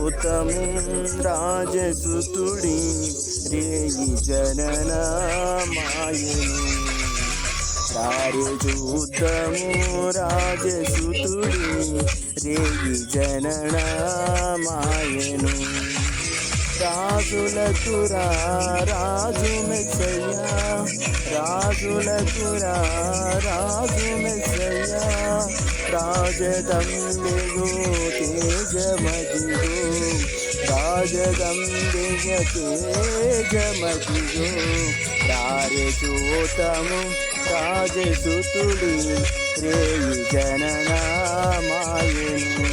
చూతము రాజసుతుడి రేయి జనన మాయను చూతము రాజసుతుడి రేయి జనన మాయను రాజులకు రాజు మెస్సయ్య రాజులకు రాజు మెస్సయ్య రాజదంబెగు తేజమదిగో రాజదంబెగ తేజమదిగో చూతము రాజసుతుడి రేయి జనన మాయను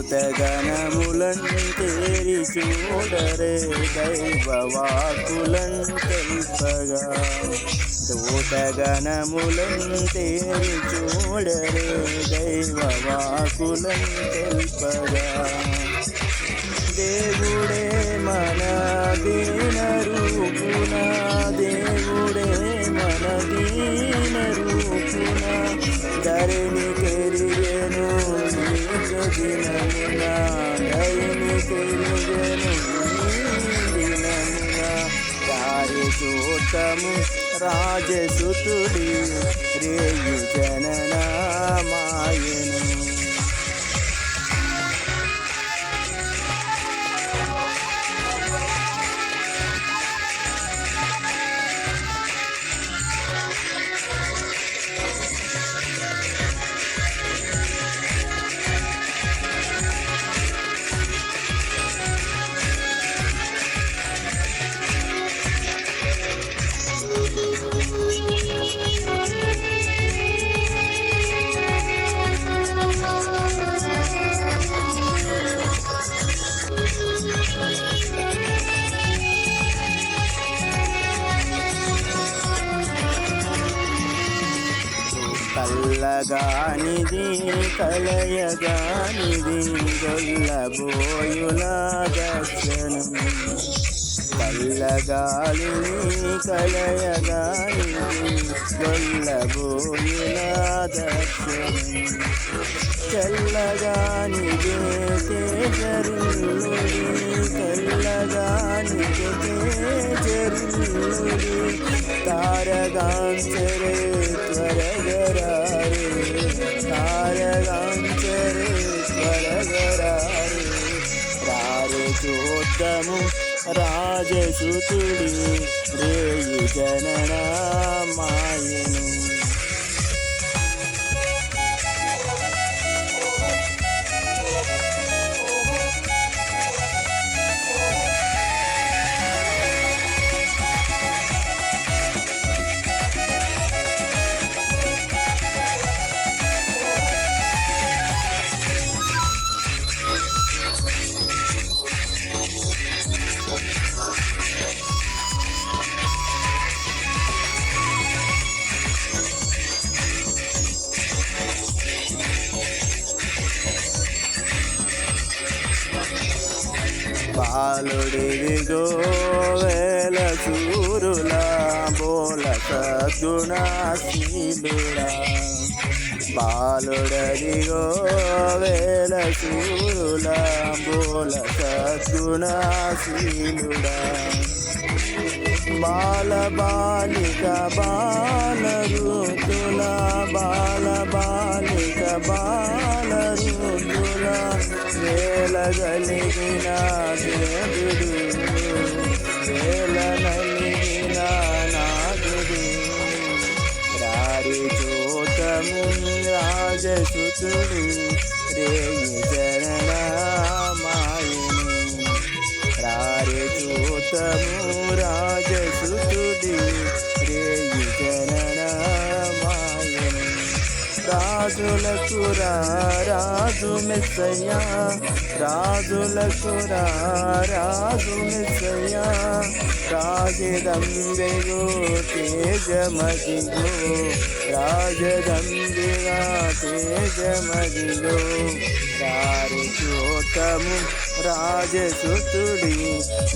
దూతగణములన్ తేరి చూడరే దైవవాకులన్ తెల్పగా దూతగణములన్ తేరి చూడరే దైవవాకులన్ తెల్పగా దేవుడే మన దీన రూపున దేవుడే మన దీన రూపున ధరణి కెరిగెను దినమున ధరణి కెరిగెను దినమున చూతము రాజసుతుడి రేయి జనన మాయను కల్లగానిది కలయగానిది గొల్లబోయుల దర్శనం కల్లగాలిని కలయగానిది గొల్లబోయుల దర్శనం చల్లగానిది తేజరులుడి చల్లగానిది తేజరులుడి తారగాంచరే త్వరగరారే తారగాంచరే త్వరగరారే చూతము రాజసుతుడి రేయి జనన మాయను బాలుడిదిగో వేల చూరుల బోల సద్గుణశీలుడా బాలుడదిగో వేల చూరుల బోల సద్గుణశీలుడా బాల బాలిక బాలరుతుల బాల బాలిక బాలరుతుల వేలగలిగిన దేవుడు వేల నలిగిన నాదుడు చూతము రాజసుతుడు రేయి జనన మాయను చూతము రాజసుతుడి రేయి జనన రాజులకు రాజు మెస్సయ్యా, రాజులకు రాజు మెస్సయ్యా, రాజదంబెగో తేజమదిగో, రాజదంబిగా తేజమదిగో, రారి చోటము రాజసుతుడి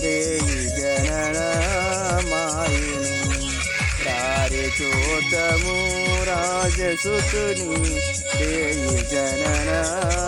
రేయి జననమాయను, రారి చోటము రాజసుతుని రేయి జననమాయను.